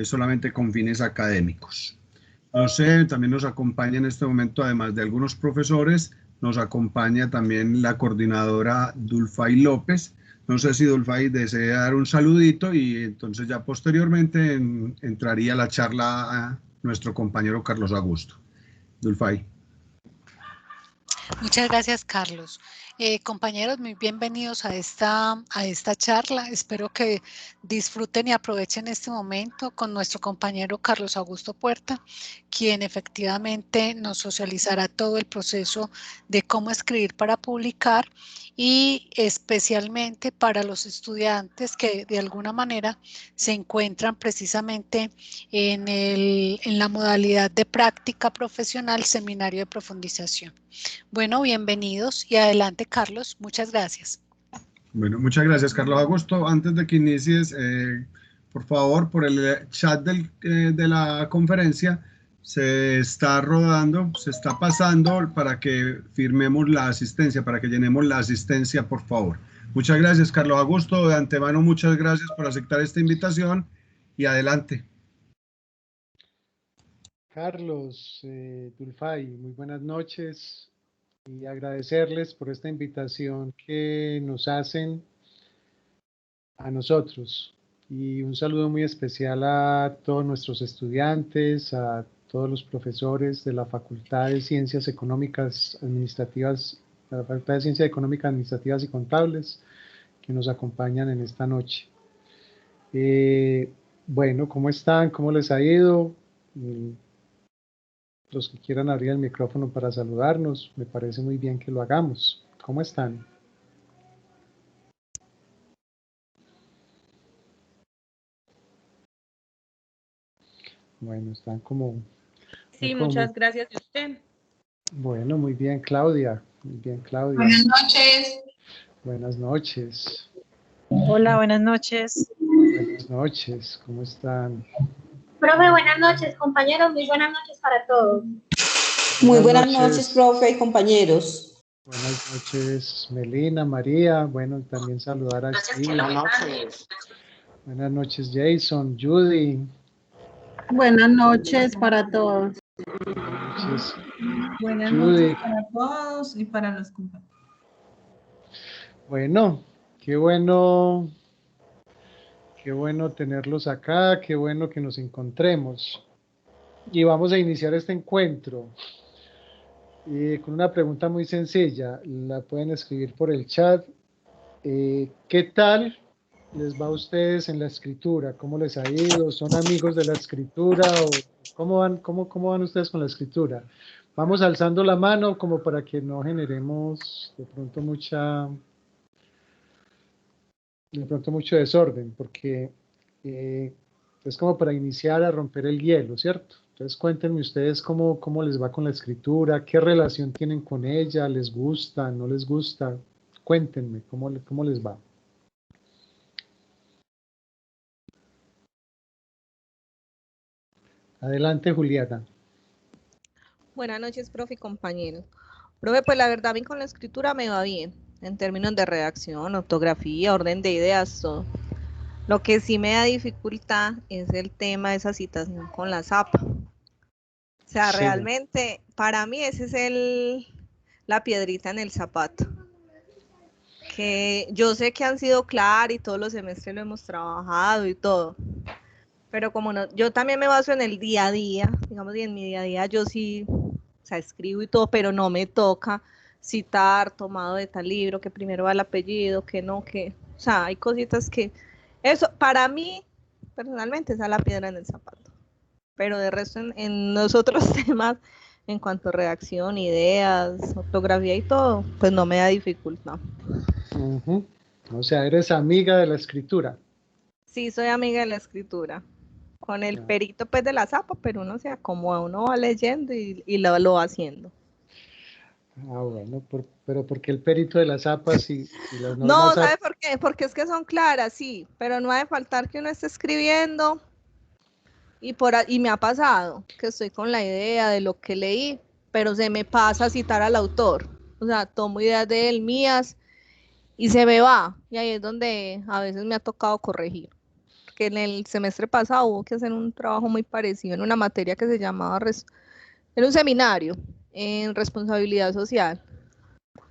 solamente con fines académicos. No sé, también nos acompaña en este momento, además de algunos profesores, nos acompaña también la coordinadora Dulfay López. No sé si Dulfay desea dar un saludito y entonces ya posteriormente entraría la charla a nuestro compañero Carlos Augusto. Dulfay. Muchas gracias, Carlos. Compañeros, muy bienvenidos a esta charla. Espero que disfruten y aprovechen este momento con nuestro compañero Carlos Augusto Puerta, quien efectivamente nos socializará todo el proceso de cómo escribir para publicar y especialmente para los estudiantes que de alguna manera se encuentran precisamente en la modalidad de práctica profesional, seminario de profundización. Bueno, bienvenidos y adelante, Carlos. Muchas gracias. Bueno, muchas gracias, Carlos Augusto. Antes de que inicies, por favor, por el chat de la conferencia, se está rodando, se está pasando para que firmemos la asistencia, para que llenemos la asistencia, por favor. Muchas gracias, Carlos Augusto. De antemano, muchas gracias por aceptar esta invitación y adelante. Carlos, Dulfay, muy buenas noches y agradecerles por esta invitación que nos hacen a nosotros. Y un saludo muy especial a todos nuestros estudiantes, a todos los profesores de la Facultad de Ciencias Económicas Administrativas, la Facultad de Ciencias Económicas Administrativas y Contables, que nos acompañan en esta noche. Bueno, ¿cómo están? ¿Cómo les ha ido? Los que quieran abrir el micrófono para saludarnos, me parece muy bien que lo hagamos. ¿Cómo están? Bueno, están como... Sí, muchas gracias a usted. Bueno, muy bien, Claudia. Muy bien, Claudia. Buenas noches. Buenas noches. Hola, buenas noches. Buenas noches, ¿cómo están? Profe, buenas noches, compañeros, muy buenas noches para todos. Muy buenas noches, profe y compañeros. Buenas noches, Melina, María. Bueno, también saludar a Steve. Buenas noches. Buenas noches, Jason, Judy. Buenas noches para todos. Buenas noches para todos y para los compañeros. Bueno, qué bueno tenerlos acá, qué bueno que nos encontremos. Y vamos a iniciar este encuentro con una pregunta muy sencilla. La pueden escribir por el chat. ¿Qué tal les va a ustedes en la escritura? ¿Cómo les ha ido? ¿Son amigos de la escritura? ¿O cómo van ustedes con la escritura? Vamos alzando la mano como para que no generemos de pronto mucho desorden, porque es como para iniciar a romper el hielo, ¿cierto? Entonces cuéntenme ustedes cómo les va con la escritura, qué relación tienen con ella, les gusta, no les gusta. Cuéntenme cómo les va. Adelante, Juliana. Buenas noches, profe y compañeros. Profe, pues la verdad a mí con la escritura me va bien, en términos de redacción, ortografía, orden de ideas, todo. Lo que sí me da dificultad es el tema de esa citación con la zapa. O sea, sí. Realmente, para mí ese es la piedrita en el zapato. Que yo sé que han sido claras y todos los semestres lo hemos trabajado y todo. Pero como no, yo también me baso en el día a día, digamos, y en mi día a día yo sí, o sea, escribo y todo, pero no me toca citar, tomado de tal libro, que primero va el apellido, que no, que, o sea, hay cositas que, eso, para mí, personalmente, esa es la piedra en el zapato. Pero de resto, en los otros temas, en cuanto a redacción, ideas, ortografía y todo, pues no me da dificultad. O sea, eres amiga de la escritura. Sí, soy amiga de la escritura. Con el perito pues de la zapa, pero uno se acomoda, uno va leyendo y lo va haciendo. Ah, bueno, pero ¿por qué el perito de la zapa si las normas... No, ¿sabe por qué? Porque es que son claras, sí, pero no ha de faltar que uno esté escribiendo y me ha pasado que estoy con la idea de lo que leí, pero se me pasa a citar al autor, o sea, tomo ideas de él, mías, y se me va, y ahí es donde a veces me ha tocado corregir. porque en el semestre pasado hubo que hacer un trabajo muy parecido en una materia que se llamaba, en un seminario en responsabilidad social.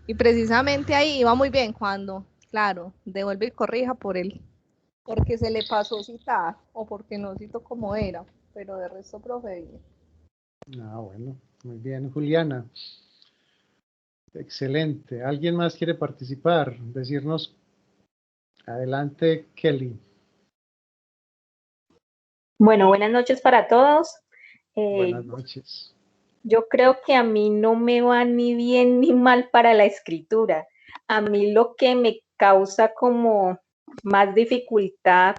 Y precisamente ahí iba muy bien cuando, claro, devuelve y corrija porque se le pasó citar o porque no citó como era, pero de resto, profe, bien. Ah, bueno, muy bien, Juliana. Excelente. ¿Alguien más quiere participar? Decirnos, adelante, Kelly. Bueno, buenas noches para todos. Buenas noches. Yo creo que a mí no me va ni bien ni mal para la escritura. A mí lo que me causa como más dificultad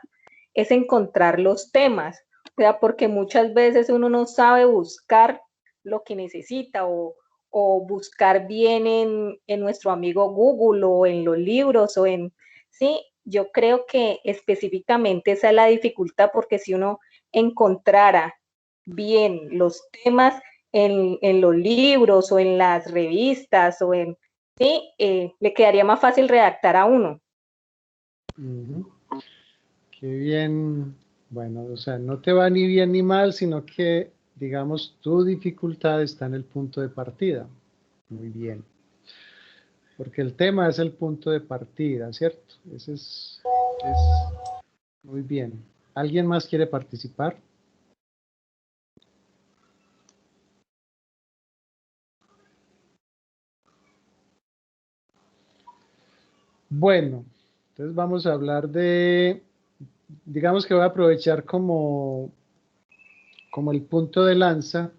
es encontrar los temas, o sea, porque muchas veces uno no sabe buscar lo que necesita o buscar bien en nuestro amigo Google o en los libros sí, yo creo que específicamente esa es la dificultad, porque si uno encontrara bien los temas en los libros o en las revistas sí, le quedaría más fácil redactar a uno. Qué bien. Bueno, o sea, no te va ni bien ni mal, sino que, digamos, tu dificultad está en el punto de partida. Muy bien. Porque el tema es el punto de partida, ¿cierto? Ese es muy bien. ¿Alguien más quiere participar? Bueno, entonces vamos a hablar de, digamos que voy a aprovechar como el punto de lanza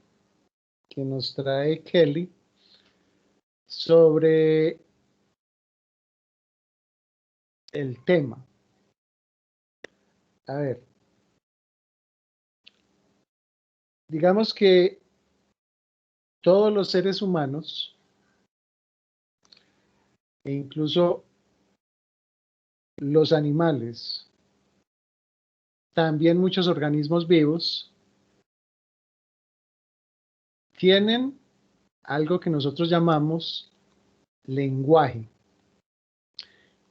que nos trae Kelly sobre el tema. A ver, digamos que todos los seres humanos, e incluso los animales, también muchos organismos vivos, tienen algo que nosotros llamamos lenguaje.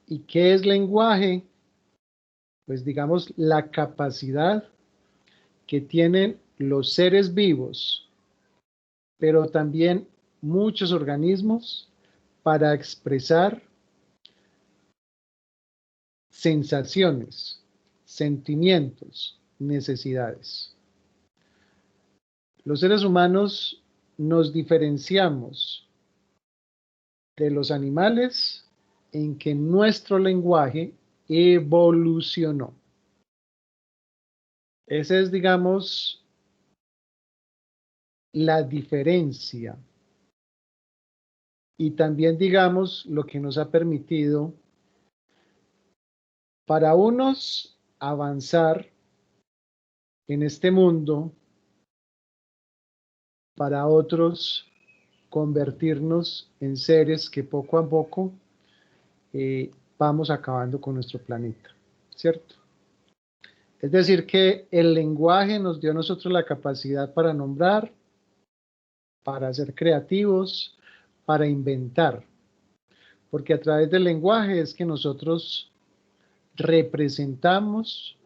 ¿Y qué es lenguaje? Pues digamos la capacidad que tienen los seres vivos, pero también muchos organismos, para expresar sensaciones, sentimientos, necesidades. Los seres humanos nos diferenciamos de los animales en que nuestro lenguaje evolucionó. Esa es, digamos, la diferencia. Y también, digamos, lo que nos ha permitido para unos avanzar en este mundo, para otros convertirnos en seres que poco a poco vamos acabando con nuestro planeta, ¿cierto? Es decir, que el lenguaje nos dio a nosotros la capacidad para nombrar, para ser creativos, para inventar, porque a través del lenguaje es que nosotros representamos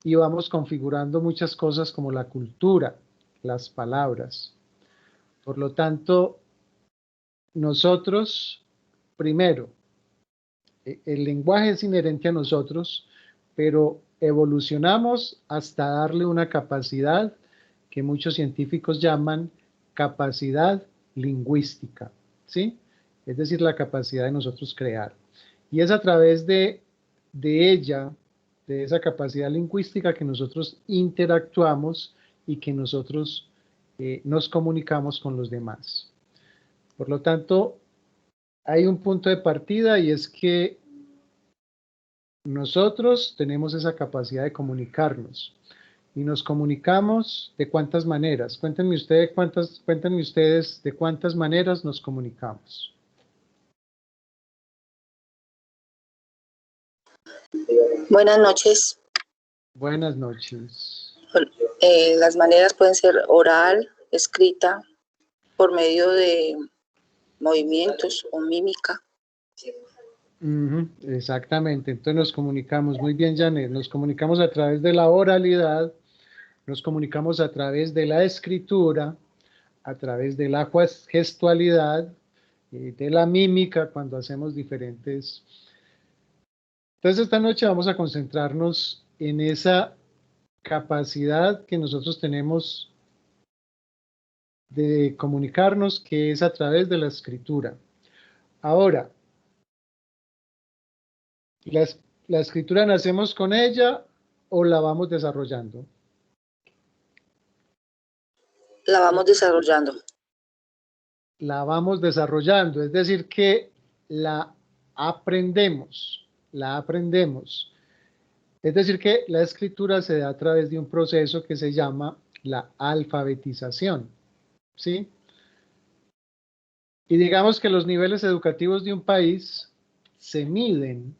y vamos configurando muchas cosas como la cultura, las palabras. Por lo tanto, nosotros, primero, el lenguaje es inherente a nosotros, pero evolucionamos hasta darle una capacidad que muchos científicos llaman capacidad lingüística, ¿sí? Es decir, la capacidad de nosotros crear. Y es a través de ella, de esa capacidad lingüística, que nosotros interactuamos y que nosotros nos comunicamos con los demás. Por lo tanto, hay un punto de partida, y es que nosotros tenemos esa capacidad de comunicarnos. Y nos comunicamos ¿de cuántas maneras? Cuéntenme ustedes de cuántas maneras nos comunicamos. Buenas noches. Buenas noches. Las maneras pueden ser oral, escrita, por medio de movimientos o mímica. Exactamente, entonces nos comunicamos, muy bien Janet, nos comunicamos a través de la oralidad, nos comunicamos a través de la escritura, a través de la gestualidad, de la mímica cuando hacemos diferentes. Entonces esta noche vamos a concentrarnos en esa capacidad que nosotros tenemos de comunicarnos, que es a través de la escritura. Ahora, ¿la escritura nacemos con ella o la vamos desarrollando? La vamos desarrollando. La vamos desarrollando, es decir, que la aprendemos, la aprendemos. Es decir, que la escritura se da a través de un proceso que se llama la alfabetización, ¿sí? Y digamos que los niveles educativos de un país se miden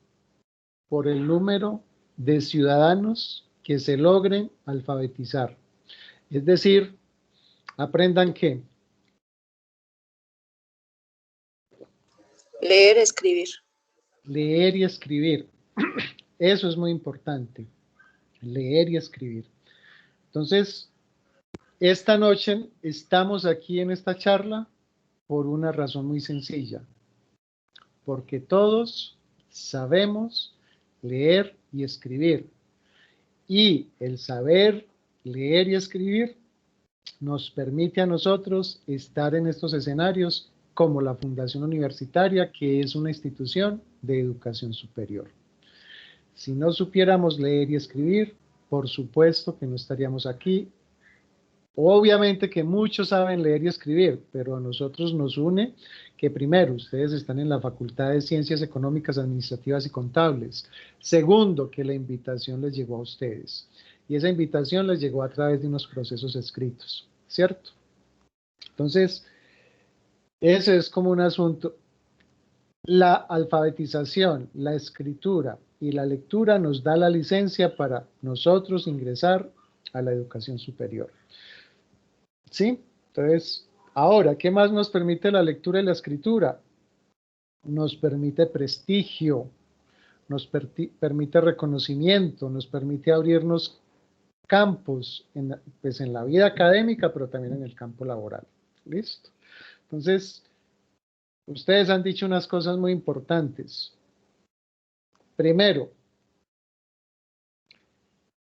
por el número de ciudadanos que se logren alfabetizar. Es decir, aprendan ¿qué? Leer, escribir. Leer y escribir. Eso es muy importante. Leer y escribir. Entonces, esta noche estamos aquí en esta charla por una razón muy sencilla. Porque todos sabemos leer y escribir. Y el saber leer y escribir nos permite a nosotros estar en estos escenarios como la Fundación Universitaria, que es una institución de educación superior. Si no supiéramos leer y escribir, por supuesto que no estaríamos aquí. Obviamente que muchos saben leer y escribir, pero a nosotros nos une que primero, ustedes están en la Facultad de Ciencias Económicas, Administrativas y Contables. Segundo, que la invitación les llegó a ustedes. Y esa invitación les llegó a través de unos procesos escritos, ¿cierto? Entonces, ese es como un asunto. La alfabetización, la escritura y la lectura nos da la licencia para nosotros ingresar a la educación superior. ¿Sí? Entonces, ahora, ¿qué más nos permite la lectura y la escritura? Nos permite prestigio, nos permite reconocimiento, nos permite abrirnos campos, pues en la vida académica, pero también en el campo laboral. ¿Listo? Entonces, ustedes han dicho unas cosas muy importantes. Primero,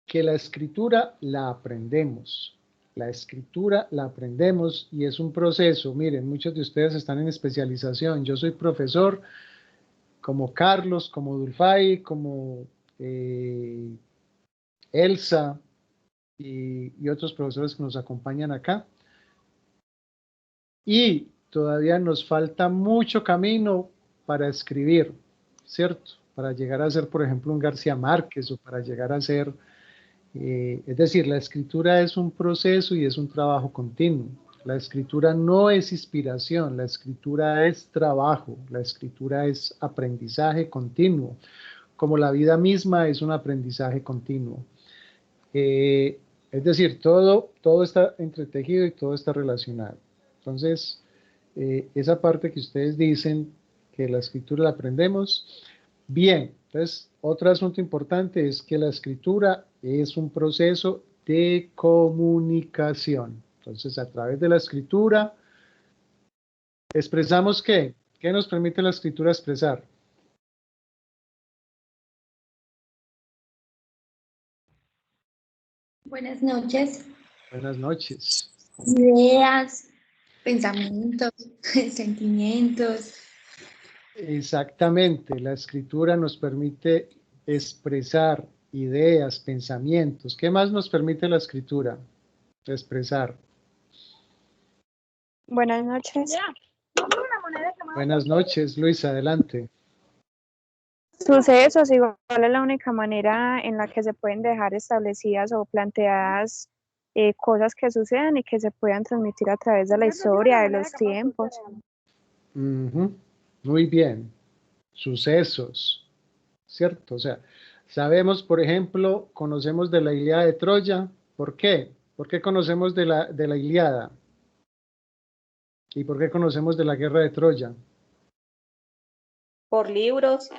que la escritura la aprendemos. La escritura la aprendemos y es un proceso. Miren, muchos de ustedes están en especialización. Yo soy profesor como Carlos, como Dulfay, como Elsa y otros profesores que nos acompañan acá. Y todavía nos falta mucho camino para escribir, ¿cierto? Para llegar a ser, por ejemplo, un García Márquez o para llegar a ser... es decir, la escritura es un proceso y es un trabajo continuo. La escritura no es inspiración, la escritura es trabajo, la escritura es aprendizaje continuo, como la vida misma es un aprendizaje continuo. Es decir, todo está entretejido y todo está relacionado. Entonces, esa parte que ustedes dicen que la escritura la aprendemos, bien. Entonces, otro asunto importante es que la escritura es un proceso de comunicación. Entonces, a través de la escritura, ¿expresamos qué? ¿Qué nos permite la escritura expresar? Buenas noches. Buenas noches. Ideas, pensamientos, sentimientos. Exactamente, la escritura nos permite expresar ideas, pensamientos. ¿Qué más nos permite la escritura? Expresar. Buenas noches. Buenas noches, Luis, adelante. Sucesos igual es la única manera en la que se pueden dejar establecidas o planteadas cosas que sucedan y que se puedan transmitir a través de la historia, de los tiempos. Muy bien. Sucesos, ¿cierto? O sea, sabemos, por ejemplo, conocemos de la Ilíada de Troya. ¿Por qué? ¿Por qué conocemos de la Ilíada? ¿Y por qué conocemos de la guerra de Troya? por libros.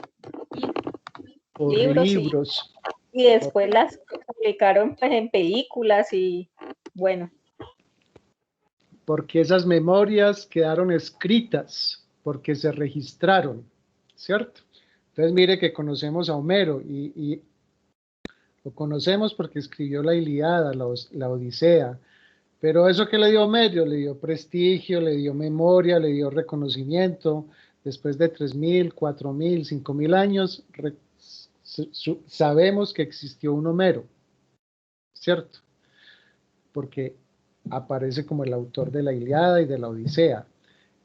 Por libros libros. Y después las publicaron pues en películas y bueno. Porque esas memorias quedaron escritas, porque se registraron, ¿cierto? Entonces mire que conocemos a Homero y lo conocemos porque escribió la Ilíada, la Odisea, pero eso que le dio Homero, le dio prestigio, le dio memoria, le dio reconocimiento. Después de 3.000, 4.000, 5.000 años, sabemos que existió un Homero, ¿cierto? Porque aparece como el autor de la Ilíada y de la Odisea,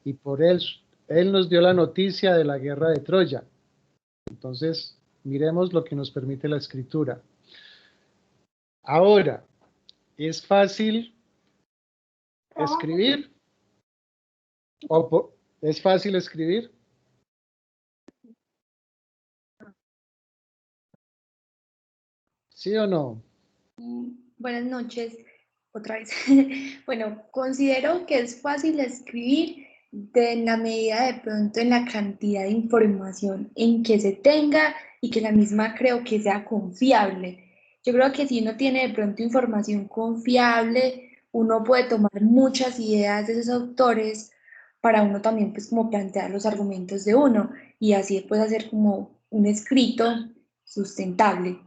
y por él nos dio la noticia de la guerra de Troya. Entonces, miremos lo que nos permite la escritura. Ahora, ¿es fácil escribir? ¿Es fácil escribir? ¿Sí o no? Buenas noches, otra vez. Bueno, considero que es fácil escribir en la medida de pronto en la cantidad de información en que se tenga y que la misma creo que sea confiable. Yo creo que si uno tiene de pronto información confiable, uno puede tomar muchas ideas de esos autores para uno también pues como plantear los argumentos de uno y así después hacer como un escrito sustentable.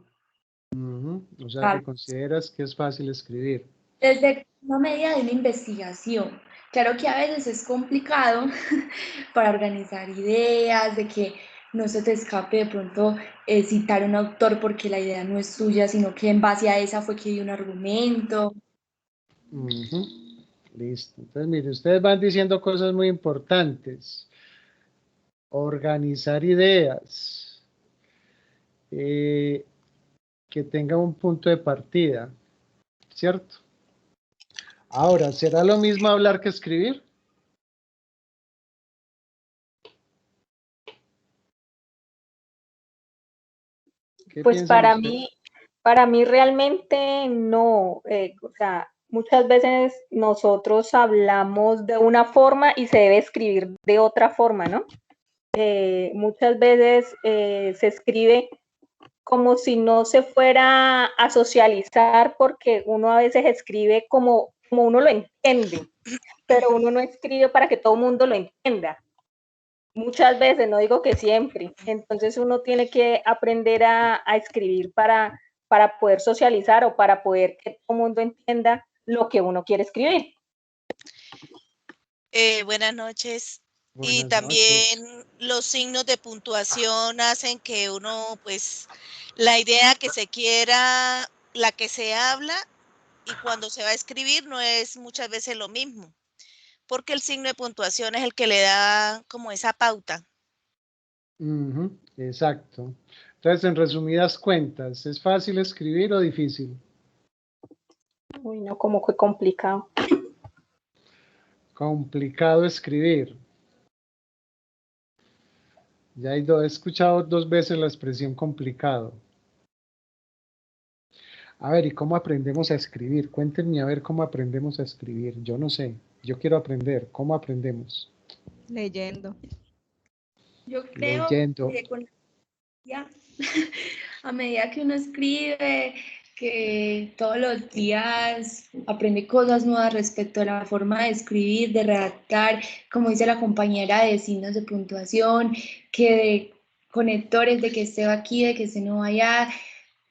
O sea, que consideras que es fácil escribir. Desde una medida de una investigación. Claro que a veces es complicado para organizar ideas, de que no se te escape de pronto citar un autor porque la idea no es tuya, sino que en base a esa fue que dio un argumento. Listo. Entonces, mire, ustedes van diciendo cosas muy importantes. Organizar ideas. Que tenga un punto de partida, ¿cierto? Ahora, ¿será lo mismo hablar que escribir? Pues para mí realmente no, o sea, muchas veces nosotros hablamos de una forma y se debe escribir de otra forma, ¿no? Muchas veces se escribe como si no se fuera a socializar porque uno a veces escribe como uno lo entiende, pero uno no escribe para que todo el mundo lo entienda. Muchas veces, no digo que siempre. Entonces uno tiene que aprender a escribir para poder socializar o para poder que todo el mundo entienda lo que uno quiere escribir. Buenas noches. Buenas y también noches. Los signos de puntuación hacen que uno, pues, la idea que se quiera, la que se habla, y cuando se va a escribir no es muchas veces lo mismo, porque el signo de puntuación es el que le da como esa pauta. Exacto. Entonces, en resumidas cuentas, ¿es fácil escribir o difícil? Uy, no, como que complicado. Complicado escribir. Ya he escuchado 2 veces la expresión complicado. A ver, ¿y cómo aprendemos a escribir? Cuéntenme a ver cómo aprendemos a escribir. Yo no sé. Yo quiero aprender. ¿Cómo aprendemos? Leyendo. Yo creo que a medida que uno escribe, que todos los días aprende cosas nuevas respecto a la forma de escribir, de redactar, como dice la compañera, de signos de puntuación, que de conectores, de que esté aquí, de que esté no allá.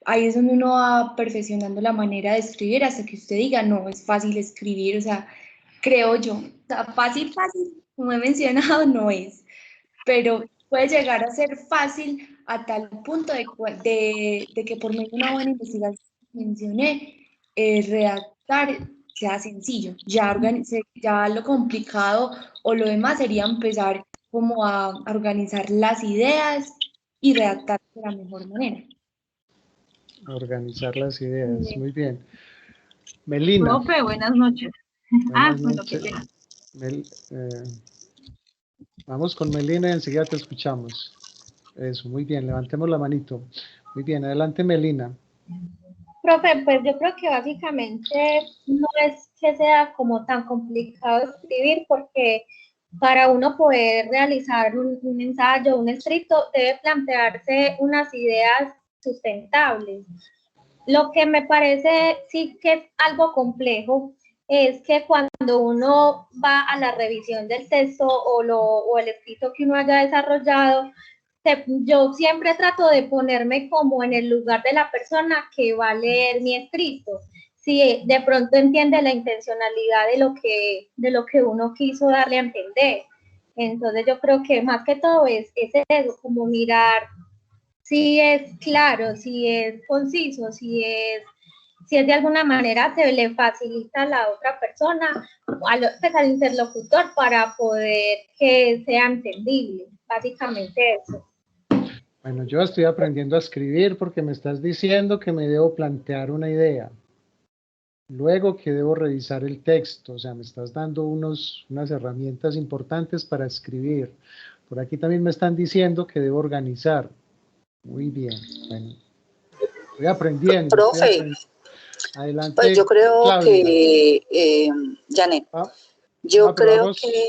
Ahí es donde uno va perfeccionando la manera de escribir hasta que usted diga, no, es fácil escribir, o sea, creo yo. O sea, fácil, como he mencionado, no es, pero puede llegar a ser fácil a tal punto de que por medio de una buena investigación que mencioné, redactar sea sencillo. Ya lo complicado o lo demás sería empezar como a organizar las ideas y redactar de la mejor manera. Organizar las ideas, muy bien. Melina. Profe, buenas noches. Buenas Bueno, noches. qué pena. Vamos con Melina y enseguida te escuchamos. Eso, muy bien, levantemos la manito. Muy bien, adelante Melina. Profe, pues yo creo que básicamente no es que sea como tan complicado escribir porque para uno poder realizar un ensayo, un escrito, debe plantearse unas ideas sustentables. Lo que me parece sí que es algo complejo es que cuando uno va a la revisión del texto o el escrito que uno haya desarrollado, yo siempre trato de ponerme como en el lugar de la persona que va a leer mi escrito. Si de pronto entiende la intencionalidad de lo que uno quiso darle a entender. Entonces yo creo que más que todo es eso, como mirar si es claro, si es conciso, si es de alguna manera se le facilita a la otra persona, pues, al interlocutor, para poder que sea entendible, básicamente eso. Bueno, yo estoy aprendiendo a escribir porque me estás diciendo que me debo plantear una idea. Luego que debo revisar el texto, o sea, me estás dando unas herramientas importantes para escribir. Por aquí también me están diciendo que debo organizar. Muy bien, bueno, estoy aprendiendo. Profe, Adelante, pues yo creo Claudia. que, Janet, yo creo vamos, que...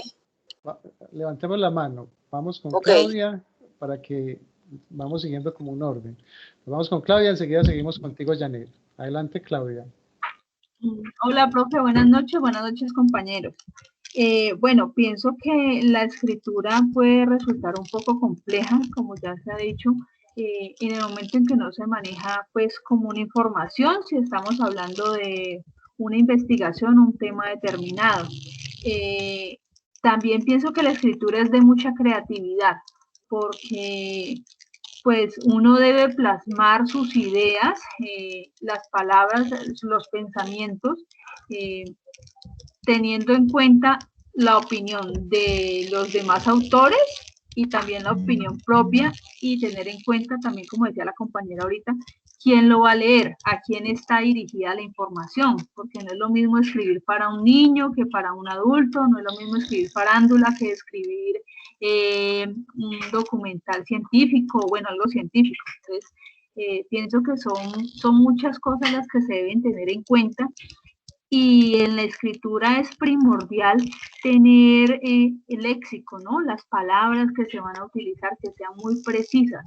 levantemos la mano, vamos con Okay. Claudia, para que vamos siguiendo como un orden. Vamos con Claudia, enseguida seguimos contigo, Janet. Adelante, Claudia. Hola, profe, buenas noches, compañeros. Bueno, pienso que la escritura puede resultar un poco compleja, como ya se ha dicho, en el momento en que no se maneja pues como una información, si estamos hablando de una investigación, un tema determinado. También pienso que la escritura es de mucha creatividad, porque pues uno debe plasmar sus ideas, las palabras, los pensamientos, teniendo en cuenta la opinión de los demás autores y también la opinión propia, y tener en cuenta también, como decía la compañera ahorita, quién lo va a leer, a quién está dirigida la información, porque no es lo mismo escribir para un niño que para un adulto, no es lo mismo escribir farándula que escribir un documental científico, bueno, algo científico. Entonces, pienso que son muchas cosas las que se deben tener en cuenta, y en la escritura es primordial tener el léxico, ¿no? Las palabras que se van a utilizar, que sean muy precisas.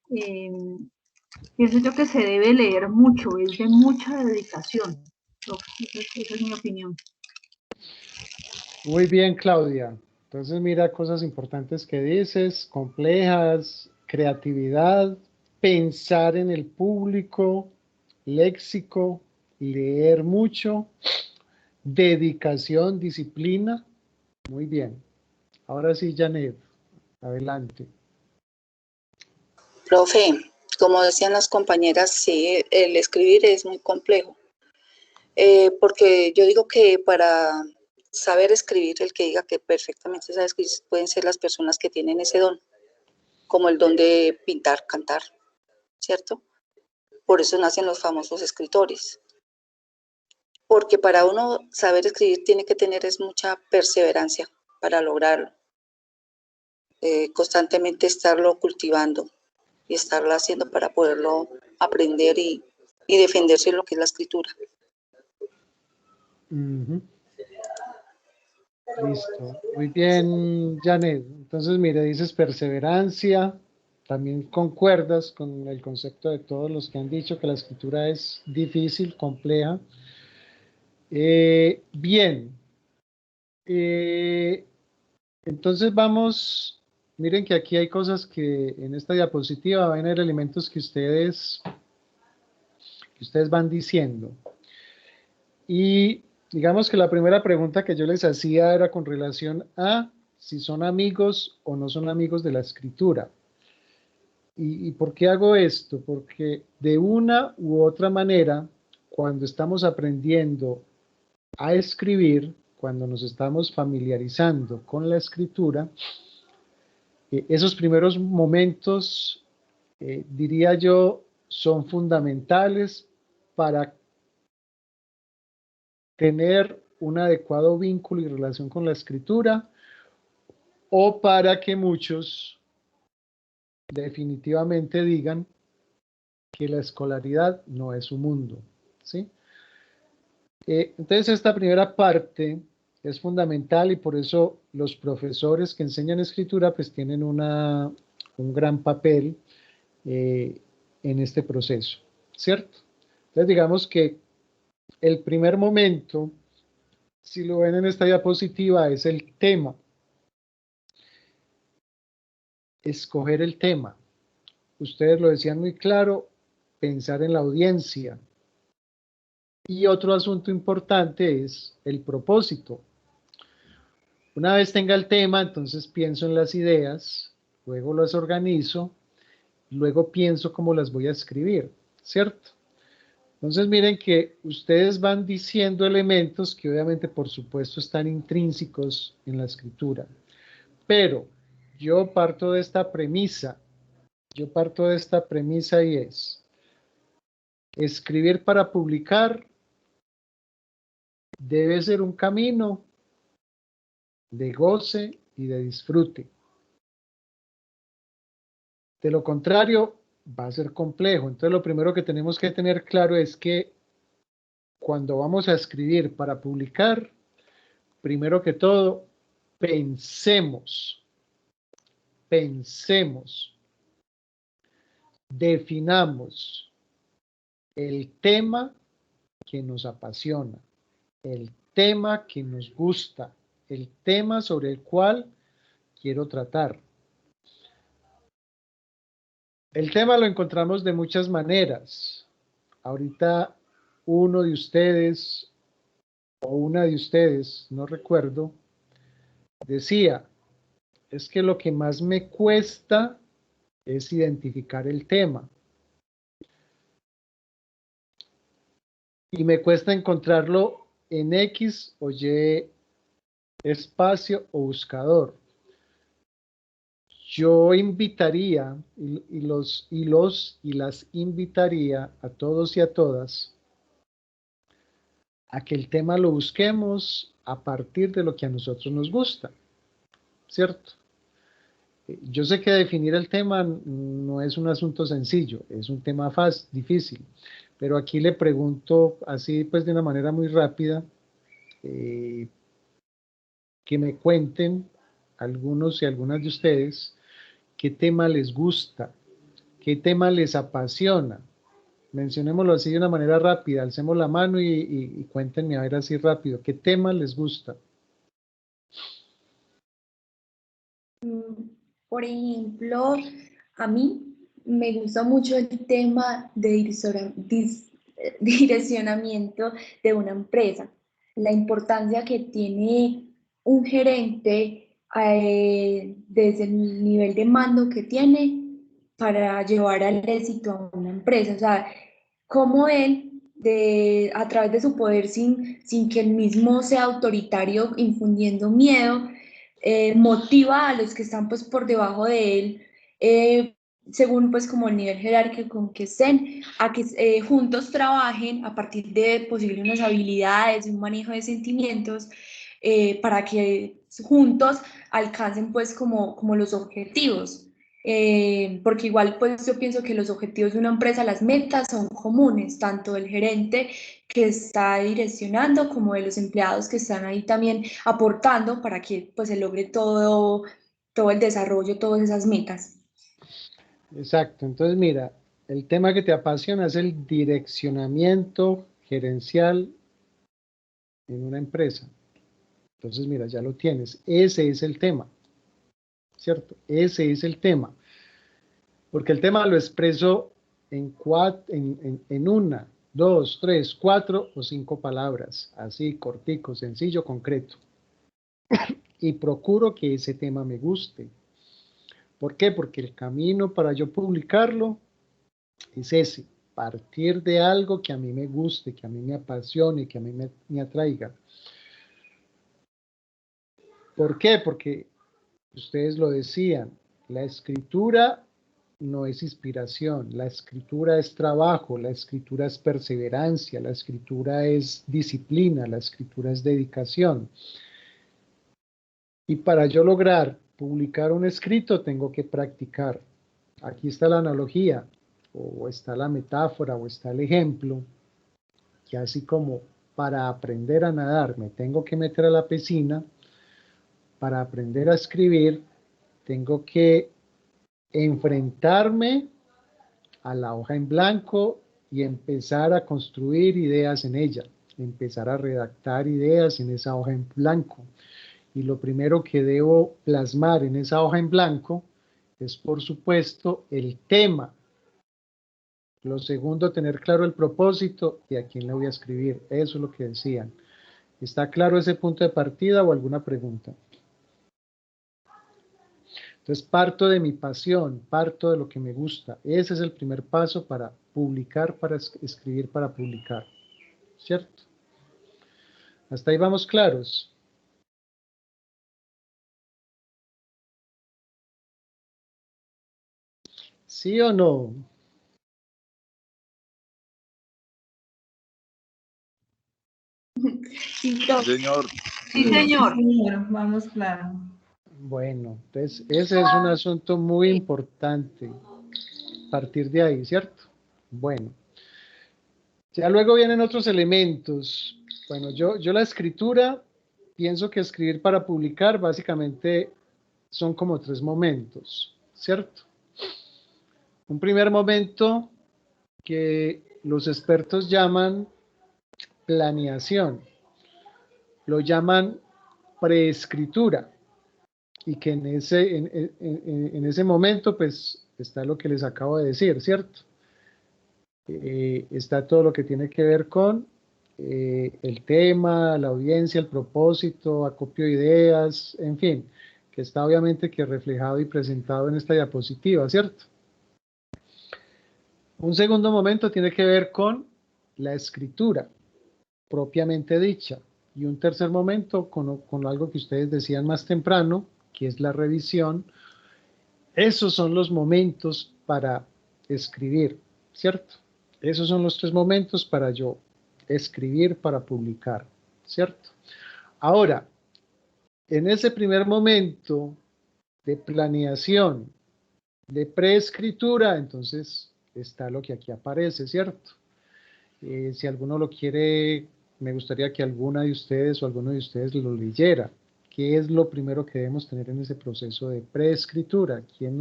Pienso yo que se debe leer mucho, es de mucha dedicación. Esa es mi opinión. Muy bien, Claudia. Entonces, mira cosas importantes que dices, complejas, creatividad, pensar en el público, léxico, leer mucho, dedicación, disciplina. Muy bien. Ahora sí, Janet, adelante. Profe, como decían las compañeras, sí, el escribir es muy complejo. Porque yo digo que para saber escribir, el que diga que perfectamente sabe escribir, pueden ser las personas que tienen ese don, como el don de pintar, cantar, ¿cierto? Por eso nacen los famosos escritores. Porque para uno saber escribir tiene que tener mucha perseverancia para lograrlo. Constantemente estarlo cultivando y estarlo haciendo para poderlo aprender y defenderse en lo que es la escritura. Listo. Muy bien, Janet. Entonces, mire, dices perseverancia. También concuerdas con el concepto de todos los que han dicho que la escritura es difícil, compleja. Bien. Entonces vamos, miren que aquí hay cosas que en esta diapositiva van a haber elementos que ustedes van diciendo. Y digamos que la primera pregunta que yo les hacía era con relación a si son amigos o no son amigos de la escritura. ¿Y por qué hago esto? Porque de una u otra manera, cuando estamos aprendiendo a escribir, cuando nos estamos familiarizando con la escritura, esos primeros momentos, diría yo, son fundamentales para tener un adecuado vínculo y relación con la escritura, o para que muchos definitivamente digan que la escolaridad no es su mundo, ¿sí? Entonces esta primera parte es fundamental y por eso los profesores que enseñan escritura pues tienen un gran papel en este proceso, ¿cierto? Entonces digamos que el primer momento, si lo ven en esta diapositiva, es el tema. Escoger el tema. Ustedes lo decían muy claro, pensar en la audiencia. Y otro asunto importante es el propósito. Una vez tenga el tema, entonces pienso en las ideas, luego las organizo, luego pienso cómo las voy a escribir, ¿cierto? Entonces miren que ustedes van diciendo elementos que obviamente por supuesto están intrínsecos en la escritura, pero yo parto de esta premisa y es, escribir para publicar debe ser un camino de goce y de disfrute. De lo contrario, va a ser complejo. Entonces, lo primero que tenemos que tener claro es que cuando vamos a escribir para publicar, primero que todo, pensemos, definamos el tema que nos apasiona, el tema que nos gusta, el tema sobre el cual quiero tratar. El tema lo encontramos de muchas maneras. Ahorita uno de ustedes o una de ustedes, no recuerdo, decía, es que lo que más me cuesta es identificar el tema. Y me cuesta encontrarlo en X o Y espacio o buscador. Yo invitaría y las invitaría a todos y a todas a que el tema lo busquemos a partir de lo que a nosotros nos gusta, ¿cierto? Yo sé que definir el tema no es un asunto sencillo, es un tema difícil, pero aquí le pregunto así pues de una manera muy rápida, que me cuenten algunos y algunas de ustedes qué tema les gusta, qué tema les apasiona. Mencionémoslo así de una manera rápida, alcemos la mano y cuéntenme a ver así rápido, ¿qué tema les gusta? Por ejemplo, a mí me gusta mucho el tema de direccionamiento de una empresa, la importancia que tiene un gerente desde el nivel de mando que tiene para llevar al éxito a una empresa. O sea, cómo él, a través de su poder, sin que él mismo sea autoritario, infundiendo miedo, motiva a los que están pues por debajo de él, según pues como el nivel jerárquico con que estén, a que juntos trabajen a partir de posibles unas habilidades, un manejo de sentimientos, para que juntos alcancen pues como los objetivos. Porque igual pues yo pienso que los objetivos de una empresa, las metas son comunes, tanto del gerente que está direccionando como de los empleados que están ahí también aportando para que pues se logre todo el desarrollo, todas esas metas. Exacto, entonces mira, el tema que te apasiona es el direccionamiento gerencial en una empresa. Entonces mira, ya lo tienes, ese es el tema, ¿cierto? Ese es el tema, porque el tema lo expreso en 1, 2, 3, 4 o 5 palabras, así cortico, sencillo, concreto. Y procuro que ese tema me guste. ¿Por qué? Porque el camino para yo publicarlo es ese, partir de algo que a mí me guste, que a mí me apasione, que a mí me atraiga. ¿Por qué? Porque ustedes lo decían, la escritura no es inspiración, la escritura es trabajo, la escritura es perseverancia, la escritura es disciplina, la escritura es dedicación. Y para yo lograr publicar un escrito tengo que practicar. Aquí está la analogía, o está la metáfora, o está el ejemplo, que así como para aprender a nadar me tengo que meter a la piscina, para aprender a escribir tengo que enfrentarme a la hoja en blanco y empezar a construir ideas en ella, empezar a redactar ideas en esa hoja en blanco. Y lo primero que debo plasmar en esa hoja en blanco es, por supuesto, el tema. Lo segundo, tener claro el propósito y a quién le voy a escribir. Eso es lo que decían. ¿Está claro ese punto de partida o alguna pregunta? Entonces, parto de mi pasión, parto de lo que me gusta. Ese es el primer paso para publicar, para escribir, para publicar. ¿Cierto? ¿Hasta ahí vamos claros? ¿Sí o no? Sí, Señor. Sí, señor. Vamos claro. Bueno, entonces ese es un asunto muy importante. Partir de ahí, ¿cierto? Bueno. Ya luego vienen otros elementos. Bueno, yo la escritura, pienso que escribir para publicar básicamente son como 3 momentos, ¿cierto? Un primer momento que los expertos llaman planeación, lo llaman preescritura, y que en ese momento pues está lo que les acabo de decir, ¿cierto? Está todo lo que tiene que ver con el tema, la audiencia, el propósito, acopio de ideas, en fin, que está obviamente que reflejado y presentado en esta diapositiva, ¿cierto? Un segundo momento tiene que ver con la escritura, propiamente dicha, y un tercer momento con algo que ustedes decían más temprano, que es la revisión. Esos son los momentos para escribir, ¿cierto? Esos son los 3 momentos para yo escribir, para publicar, ¿cierto? Ahora, en ese primer momento de planeación, de preescritura, entonces está lo que aquí aparece, ¿cierto? Si alguno lo quiere, me gustaría que alguna de ustedes o alguno de ustedes lo leyera. ¿Qué es lo primero que debemos tener en ese proceso de preescritura? ¿Quién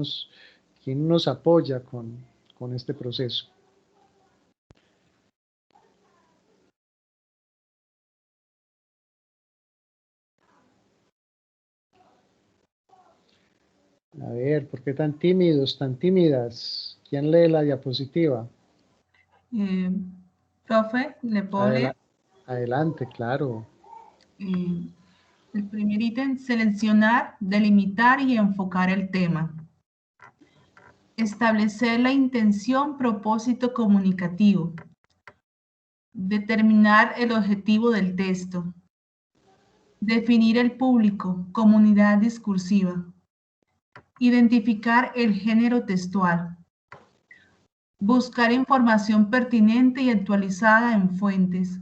nos apoya con este proceso? A ver, ¿por qué tan tímidos, tan tímidas? ¿Quién lee la diapositiva? Profe, ¿le puedo leer? Adelante, claro. El primer ítem, seleccionar, delimitar y enfocar el tema. Establecer la intención, propósito comunicativo. Determinar el objetivo del texto. Definir el público, comunidad discursiva. Identificar el género textual. Buscar información pertinente y actualizada en fuentes.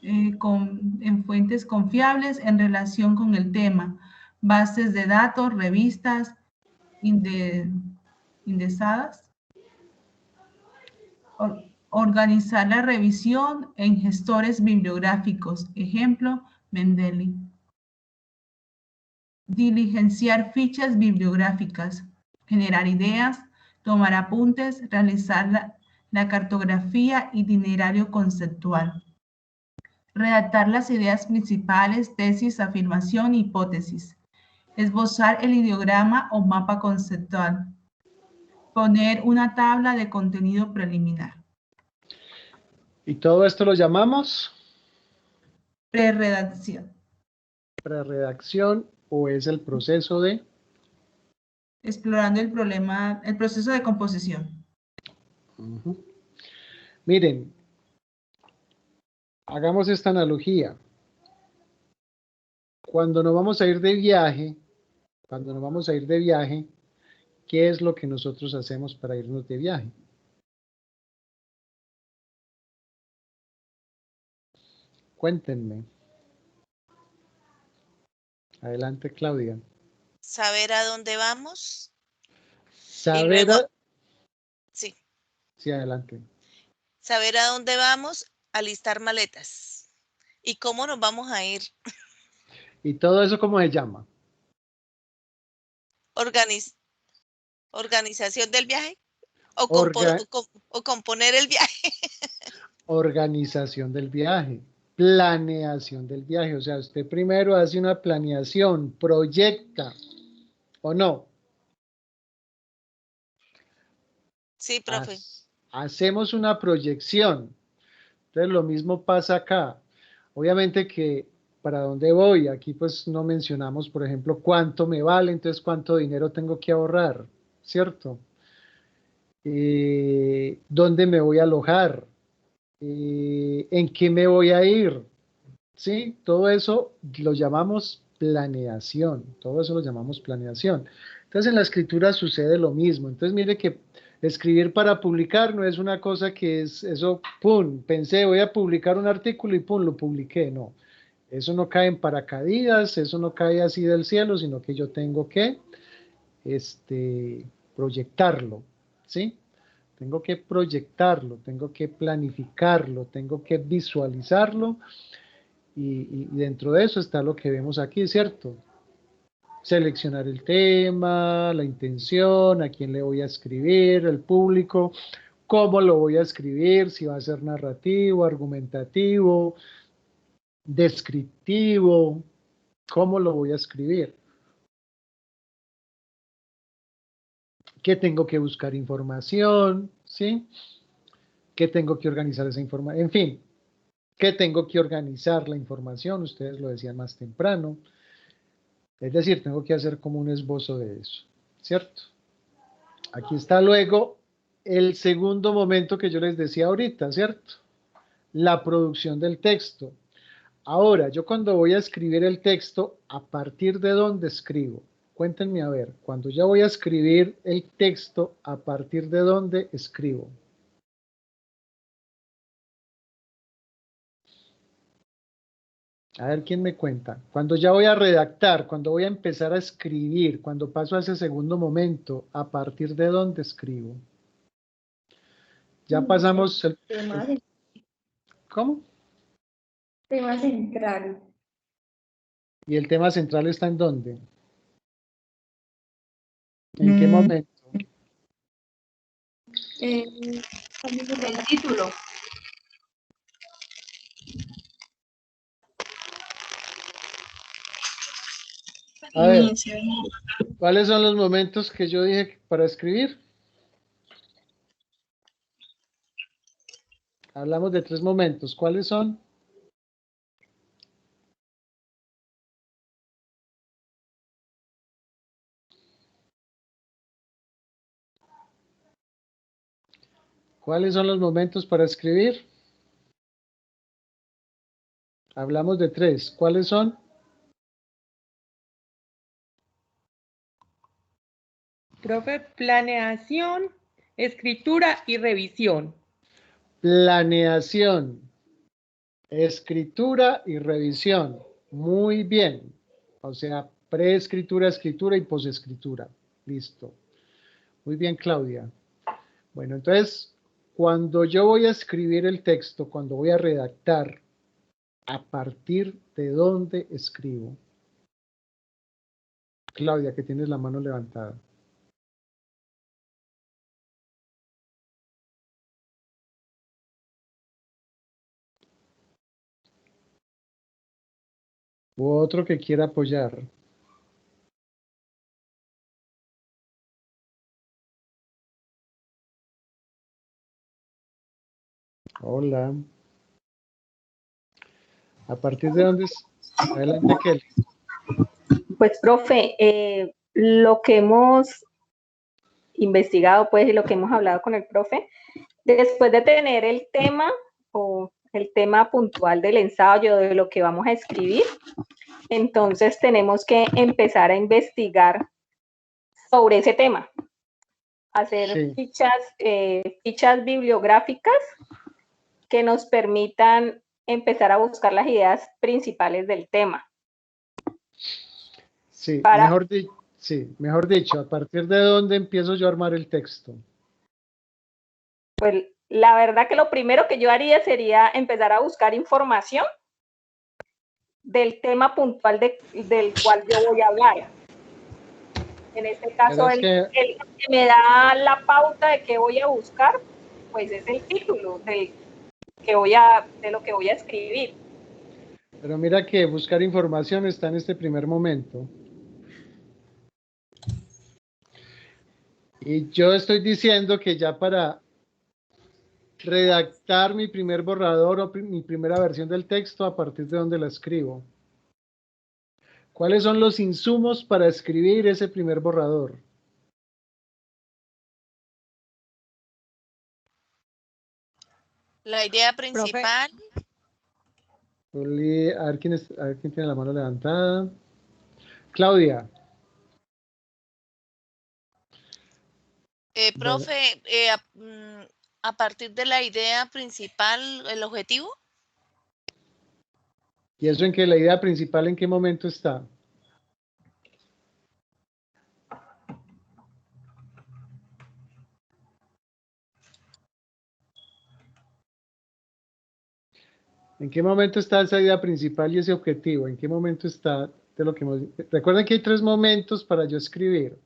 En fuentes confiables en relación con el tema. Bases de datos, revistas, indexadas. Organizar la revisión en gestores bibliográficos. Ejemplo, Mendeley. Diligenciar fichas bibliográficas, generar ideas, tomar apuntes, realizar la cartografía, itinerario conceptual. Redactar las ideas principales, tesis, afirmación, hipótesis. Esbozar el ideograma o mapa conceptual. Poner una tabla de contenido preliminar. ¿Y todo esto lo llamamos? Prerredacción. Prerredacción, o es el proceso de... Explorando el problema, el proceso de composición. Miren, hagamos esta analogía. Cuando nos vamos a ir de viaje, ¿qué es lo que nosotros hacemos para irnos de viaje? Cuéntenme. Adelante, Claudia. Saber a dónde vamos. Saber luego, sí. Sí, adelante. Saber a dónde vamos alistar maletas. ¿Y cómo nos vamos a ir? ¿Y todo eso cómo se llama? Organización del viaje o, o componer el viaje. Organización del viaje, planeación del viaje. O sea, usted primero hace una planeación, proyecta, ¿o no? Sí, profe. Hacemos una proyección. Entonces, lo mismo pasa acá. Obviamente que para dónde voy, aquí pues no mencionamos, por ejemplo, cuánto me vale, entonces cuánto dinero tengo que ahorrar, ¿cierto? ¿Dónde me voy a alojar? ¿En qué me voy a ir? ¿Sí? Todo eso lo llamamos planeación, todo eso lo llamamos planeación. Entonces en la escritura sucede lo mismo. Entonces mire que escribir para publicar no es una cosa que es eso, pum, pensé voy a publicar un artículo y pum, lo publiqué, no. Eso no cae en paracaídas, eso no cae así del cielo, sino que yo tengo que proyectarlo, ¿sí? Tengo que proyectarlo, tengo que planificarlo, tengo que visualizarlo y dentro de eso está lo que vemos aquí, ¿cierto? Seleccionar el tema, la intención, a quién le voy a escribir, el público, cómo lo voy a escribir, si va a ser narrativo, argumentativo, descriptivo, cómo lo voy a escribir. ¿Qué tengo que buscar información? ¿Sí? ¿Qué tengo que organizar esa información? En fin, ¿qué tengo que organizar la información? Ustedes lo decían más temprano. Es decir, tengo que hacer como un esbozo de eso, ¿cierto? Aquí está luego el segundo momento que yo les decía ahorita, ¿cierto? La producción del texto. Ahora, yo cuando voy a escribir el texto, ¿a partir de dónde escribo? Cuéntenme a ver, cuando ya voy a escribir el texto, ¿a partir de dónde escribo? A ver quién me cuenta. Cuando ya voy a redactar, cuando voy a empezar a escribir, cuando paso a ese segundo momento, ¿a partir de dónde escribo? Ya pasamos el... ¿Cómo? Tema central. ¿Y el tema central está en dónde? ¿En qué momento? El título. A ver, ¿cuáles son los momentos que yo dije para escribir? Hablamos de 3 momentos. ¿Cuáles son? ¿Cuáles son los momentos para escribir? Hablamos de 3. ¿Cuáles son? Profe, planeación, escritura y revisión. Planeación, escritura y revisión. Muy bien. O sea, preescritura, escritura y posescritura. Listo. Muy bien, Claudia. Bueno, entonces, cuando yo voy a escribir el texto, cuando voy a redactar, ¿a partir de dónde escribo? Claudia, que tienes la mano levantada. ¿U otro que quiera apoyar? Hola. ¿A partir de dónde es? Adelante, Kelly. Pues, profe, lo que hemos investigado, pues, y lo que hemos hablado con el profe, después de tener el tema o el tema puntual del ensayo, de lo que vamos a escribir, entonces tenemos que empezar a investigar sobre ese tema, hacer fichas bibliográficas que nos permitan empezar a buscar las ideas principales del tema. Sí, mejor dicho, ¿a partir de dónde empiezo yo a armar el texto? Pues la verdad que lo primero que yo haría sería empezar a buscar información del tema puntual del cual yo voy a hablar. En este caso, el que me da la pauta de qué voy a buscar, pues es el título de lo que voy a escribir. Pero mira que buscar información está en este primer momento. Y yo estoy diciendo que ya para redactar mi primer borrador o mi primera versión del texto, a partir de donde la escribo. ¿Cuáles son los insumos para escribir ese primer borrador? La idea principal. A ver quién tiene la mano levantada. Claudia. Profe, a partir de la idea principal, el objetivo. ¿Y eso en que la idea principal en qué momento está? ¿En qué momento está esa idea principal y ese objetivo? ¿En qué momento está de lo que hemos... Recuerden que hay 3 momentos para yo escribir.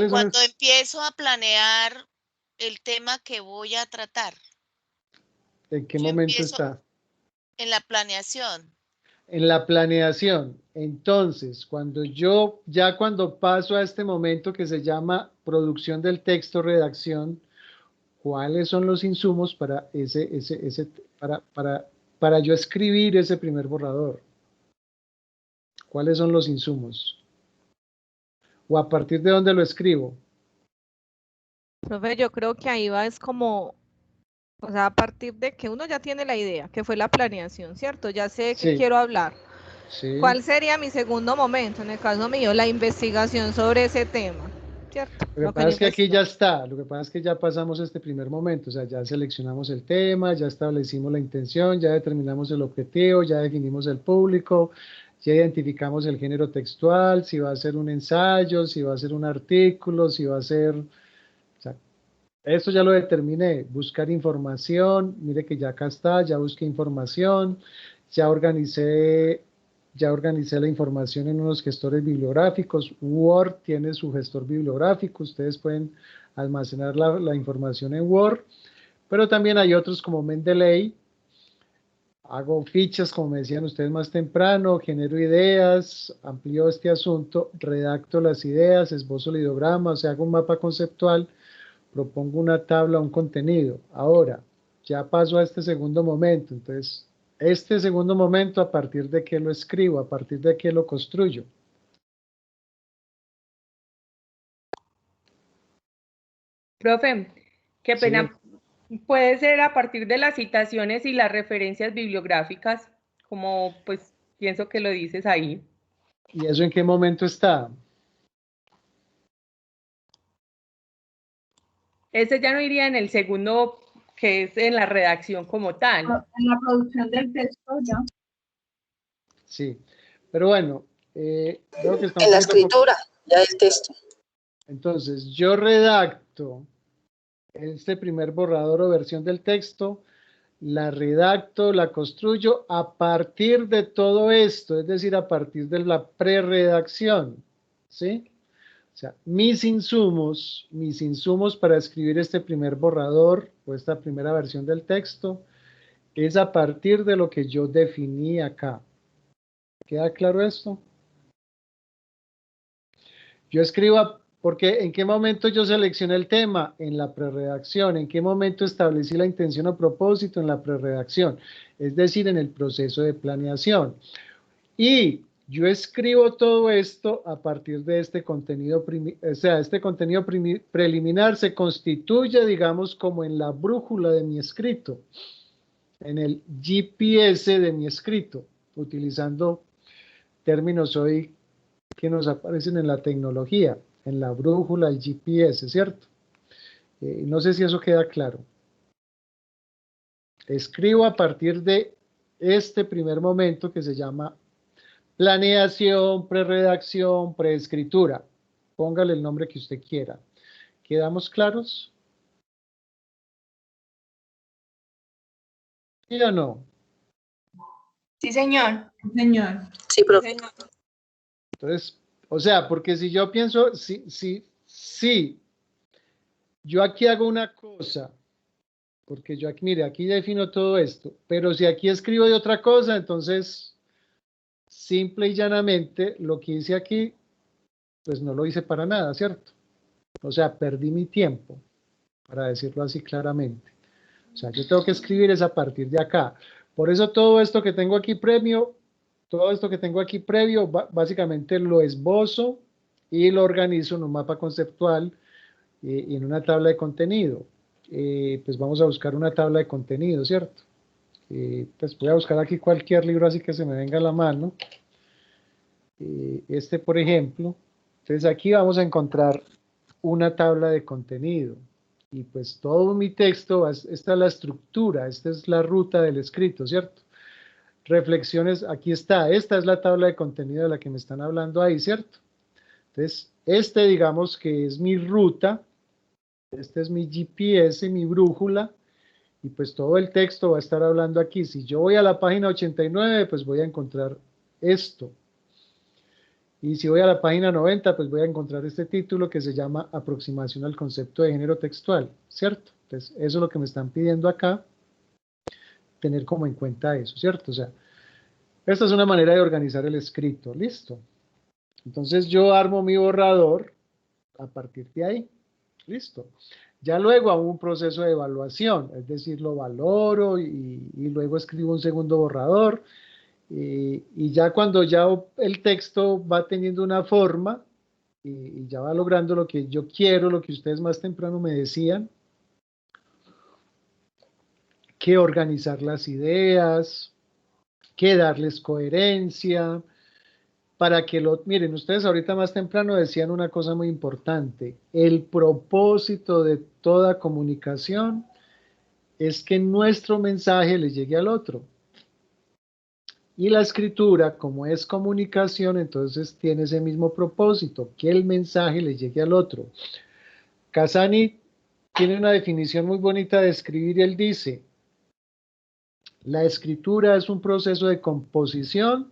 Cuando empiezo a planear el tema que voy a tratar. ¿En qué momento está? En la planeación. En la planeación. Entonces, cuando paso a este momento que se llama producción del texto, redacción, ¿cuáles son los insumos para para yo escribir ese primer borrador? ¿Cuáles son los insumos? ¿O a partir de dónde lo escribo? Profe, yo creo que ahí va, es como, o sea, a partir de que uno ya tiene la idea, que fue la planeación, ¿cierto? Ya sé de qué quiero hablar. Sí. ¿Cuál sería mi segundo momento? En el caso mío, la investigación sobre ese tema, ¿cierto? Lo que pasa es que aquí ya está, lo que pasa es que ya pasamos este primer momento, o sea, ya seleccionamos el tema, ya establecimos la intención, ya determinamos el objetivo, ya definimos el público, ya identificamos el género textual, si va a ser un ensayo, si va a ser un artículo, si va a ser... O sea, esto ya lo determiné, buscar información, mire que ya acá está, ya busqué información, ya organicé la información en unos gestores bibliográficos. Word tiene su gestor bibliográfico, ustedes pueden almacenar la información en Word, pero también hay otros como Mendeley. Hago fichas, como me decían ustedes más temprano, genero ideas, amplío este asunto, redacto las ideas, esbozo el ideograma, o sea, hago un mapa conceptual, propongo una tabla, un contenido. Ahora, ya paso a este segundo momento, entonces, este segundo momento, ¿a partir de qué lo escribo? ¿A partir de qué lo construyo? Profe, qué pena. Sí. Puede ser a partir de las citaciones y las referencias bibliográficas, como pues pienso que lo dices ahí. ¿Y eso en qué momento está? Ese ya no iría en el segundo, que es en la redacción como tal. En la producción del texto ya. Sí, pero bueno, creo que está en la escritura, ya del texto. Entonces, yo redacto este primer borrador o versión del texto, la redacto, la construyo a partir de todo esto, es decir, a partir de la preredacción, ¿sí? O sea, mis insumos para escribir este primer borrador o esta primera versión del texto es a partir de lo que yo definí acá. ¿Queda claro esto? Yo escribo, porque ¿en qué momento yo seleccioné el tema? En la preredacción. ¿En qué momento establecí la intención o propósito? En la preredacción. Es decir, en el proceso de planeación. Y yo escribo todo esto a partir de este contenido, este contenido preliminar se constituye, digamos, como en la brújula de mi escrito, en el GPS de mi escrito, utilizando términos hoy que nos aparecen en la tecnología, en la brújula, el GPS, ¿cierto? No sé si eso queda claro. Escribo a partir de este primer momento que se llama planeación, preredacción, preescritura. Póngale el nombre que usted quiera. ¿Quedamos claros? ¿Sí o no? Sí, señor. Señor. Sí, profe. Entonces, o sea, porque si yo pienso, sí, yo aquí hago una cosa, porque yo aquí, mire, aquí defino todo esto, pero si aquí escribo de otra cosa, entonces, simple y llanamente, lo que hice aquí, pues no lo hice para nada, ¿cierto? O sea, perdí mi tiempo, para decirlo así claramente. O sea, yo tengo que escribir es a partir de acá. Por eso todo esto que tengo aquí previo, básicamente lo esbozo y lo organizo en un mapa conceptual y en una tabla de contenido. Pues vamos a buscar una tabla de contenido, ¿cierto? Pues voy a buscar aquí cualquier libro así que se me venga a la mano. Este, por ejemplo. Entonces aquí vamos a encontrar una tabla de contenido. Y pues todo mi texto, esta es la estructura, esta es la ruta del escrito, ¿cierto? Reflexiones, aquí está, esta es la tabla de contenido de la que me están hablando ahí, ¿cierto? Entonces, digamos que es mi ruta, este es mi GPS, mi brújula, y pues todo el texto va a estar hablando aquí. Si yo voy a la página 89, pues voy a encontrar esto. Y si voy a la página 90, pues voy a encontrar este título que se llama Aproximación al concepto de género textual, ¿cierto? Entonces, eso es lo que me están pidiendo acá, tener como en cuenta eso, ¿cierto? O sea, esta es una manera de organizar el escrito, ¿listo? Entonces, yo armo mi borrador a partir de ahí, ¿listo? Ya luego hago un proceso de evaluación, es decir, lo valoro y luego escribo un segundo borrador. Y ya cuando ya el texto va teniendo una forma y ya va logrando lo que yo quiero, lo que ustedes más temprano me decían, que organizar las ideas, que darles coherencia, para que miren, ustedes ahorita más temprano decían una cosa muy importante, el propósito de toda comunicación es que nuestro mensaje le llegue al otro. Y la escritura, como es comunicación, entonces tiene ese mismo propósito, que el mensaje le llegue al otro. Casani tiene una definición muy bonita de escribir y él dice, la escritura es un proceso de composición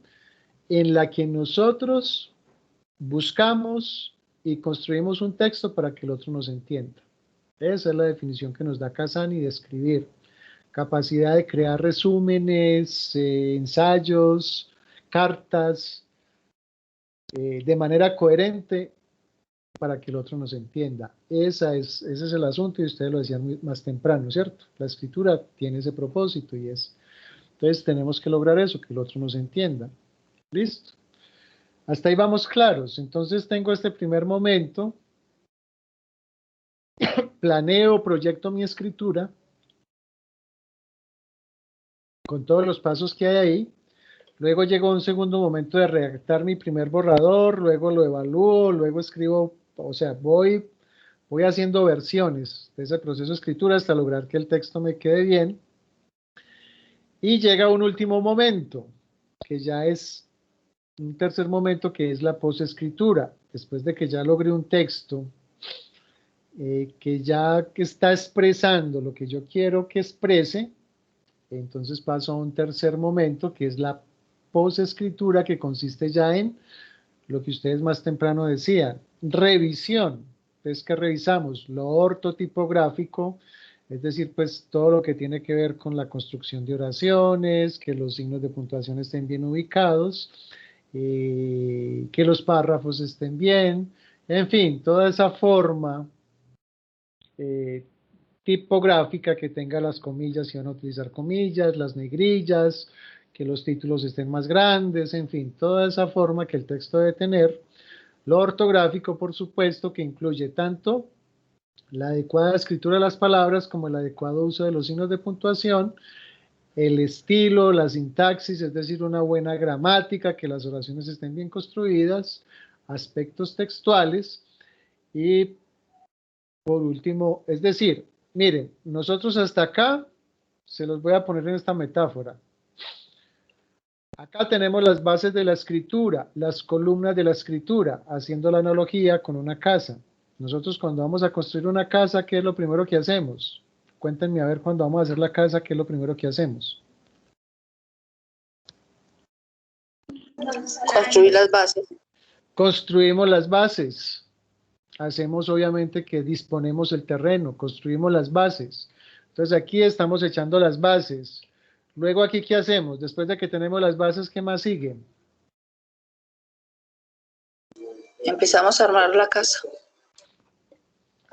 en la que nosotros buscamos y construimos un texto para que el otro nos entienda. Esa es la definición que nos da Casani de escribir. Capacidad de crear resúmenes, ensayos, cartas, de manera coherente para que el otro nos entienda. Ese es el asunto y ustedes lo decían más temprano, ¿cierto? La escritura tiene ese propósito y entonces tenemos que lograr eso, que el otro nos entienda. ¿Listo? Hasta ahí vamos claros. Entonces tengo este primer momento, planeo, proyecto mi escritura, con todos los pasos que hay ahí. Luego llegó un segundo momento de redactar mi primer borrador, luego lo evalúo, luego escribo, o sea, voy haciendo versiones de ese proceso de escritura hasta lograr que el texto me quede bien. Y llega un último momento, que ya es un tercer momento, que es la posescritura. Después de que ya logré un texto que ya está expresando lo que yo quiero que exprese, entonces paso a un tercer momento, que es la posescritura, que consiste ya en lo que ustedes más temprano decían, revisión. Es que revisamos lo ortotipográfico, es decir, pues todo lo que tiene que ver con la construcción de oraciones, que los signos de puntuación estén bien ubicados, que los párrafos estén bien, en fin, toda esa forma tipográfica que tenga las comillas, si van a utilizar comillas, las negrillas, que los títulos estén más grandes, en fin, toda esa forma que el texto debe tener. Lo ortográfico, por supuesto, que incluye tanto la adecuada escritura de las palabras como el adecuado uso de los signos de puntuación, el estilo, la sintaxis, es decir, una buena gramática, que las oraciones estén bien construidas, aspectos textuales y, por último, es decir, miren, nosotros hasta acá, se los voy a poner en esta metáfora. Acá tenemos las bases de la escritura, las columnas de la escritura, haciendo la analogía con una casa. Nosotros cuando vamos a construir una casa, ¿qué es lo primero que hacemos? Cuéntenme a ver, cuando vamos a hacer la casa, ¿qué es lo primero que hacemos? Construir las bases. Construimos las bases. Hacemos obviamente que disponemos el terreno, construimos las bases. Entonces aquí estamos echando las bases. Luego aquí, ¿qué hacemos? Después de que tenemos las bases, ¿qué más sigue? Empezamos a armar la casa.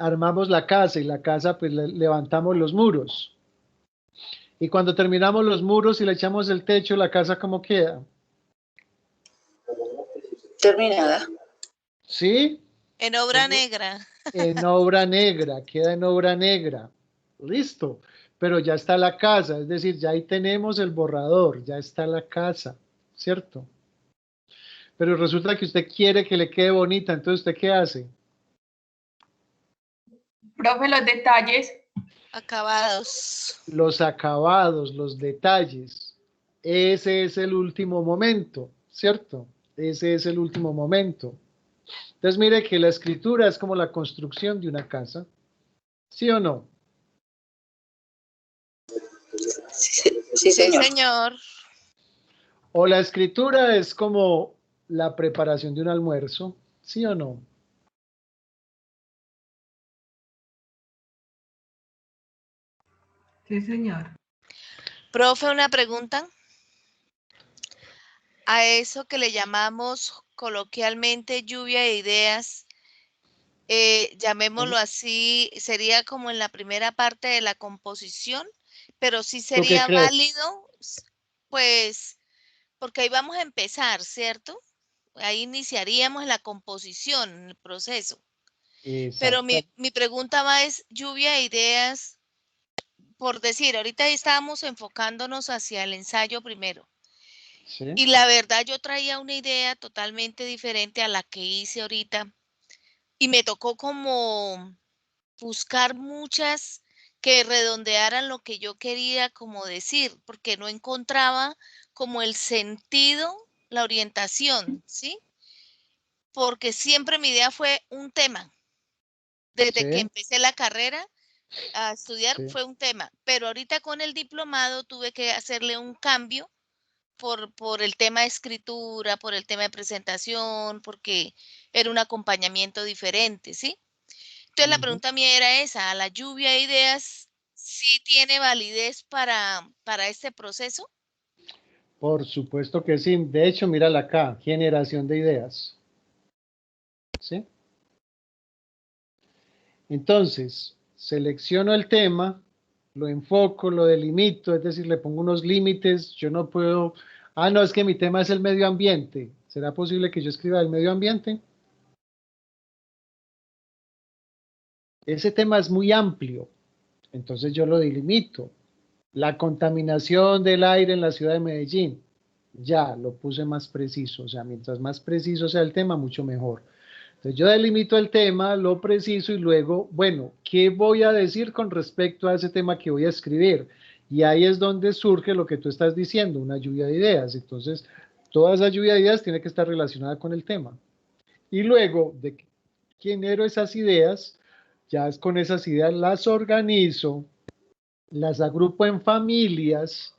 Armamos la casa y la casa pues levantamos los muros. Y cuando terminamos los muros y le echamos el techo, ¿la casa cómo queda? Terminada. ¿Sí? En obra negra. En obra negra, queda en obra negra. Listo. Pero ya está la casa, es decir, ya ahí tenemos el borrador, ya está la casa, ¿cierto? Pero resulta que usted quiere que le quede bonita, entonces ¿usted qué hace? Profe, los detalles. Acabados. Los acabados, los detalles. Ese es el último momento, ¿cierto? Ese es el último momento. Entonces mire que la escritura es como la construcción de una casa, ¿sí o no? Sí, señor. Sí, señor. O la escritura es como la preparación de un almuerzo, ¿sí o no? Sí, señor. Profe, una pregunta. A eso que le llamamos coloquialmente lluvia de ideas, llamémoslo así, sería como en la primera parte de la composición, pero sí ¿Tú qué sería crees? válido, pues, porque ahí vamos a empezar, ¿cierto? Ahí iniciaríamos la composición, en el proceso. Pero Exacto. mi pregunta va es lluvia de ideas, por decir, ahorita estábamos enfocándonos hacia el ensayo primero. ¿Sí? Y la verdad yo traía una idea totalmente diferente a la que hice ahorita. Y me tocó como buscar muchas que redondearan lo que yo quería como decir, porque no encontraba como el sentido, la orientación, ¿sí? Porque siempre mi idea fue un tema. Desde que Sí, empecé la carrera a estudiar sí. fue un tema, pero ahorita con el diplomado tuve que hacerle un cambio por el tema de escritura, por el tema de presentación, porque era un acompañamiento diferente, ¿sí? Entonces la pregunta mía era esa, ¿a la lluvia de ideas sí tiene validez para este proceso? Por supuesto que sí. De hecho, mírala acá, generación de ideas. ¿Sí? Entonces, selecciono el tema, lo enfoco, lo delimito, es decir, le pongo unos límites. Yo no puedo, no, es que mi tema es el medio ambiente. ¿Será posible que yo escriba el medio ambiente? Ese tema es muy amplio, entonces yo lo delimito. La contaminación del aire en la ciudad de Medellín, ya lo puse más preciso, o sea, mientras más preciso sea el tema, mucho mejor. Entonces yo delimito el tema, lo preciso y luego, bueno, ¿qué voy a decir con respecto a ese tema que voy a escribir? Y ahí es donde surge lo que tú estás diciendo, una lluvia de ideas. Entonces, toda esa lluvia de ideas tiene que estar relacionada con el tema. Y luego de que genero esas ideas, ya es con esas ideas las organizo, las agrupo en familias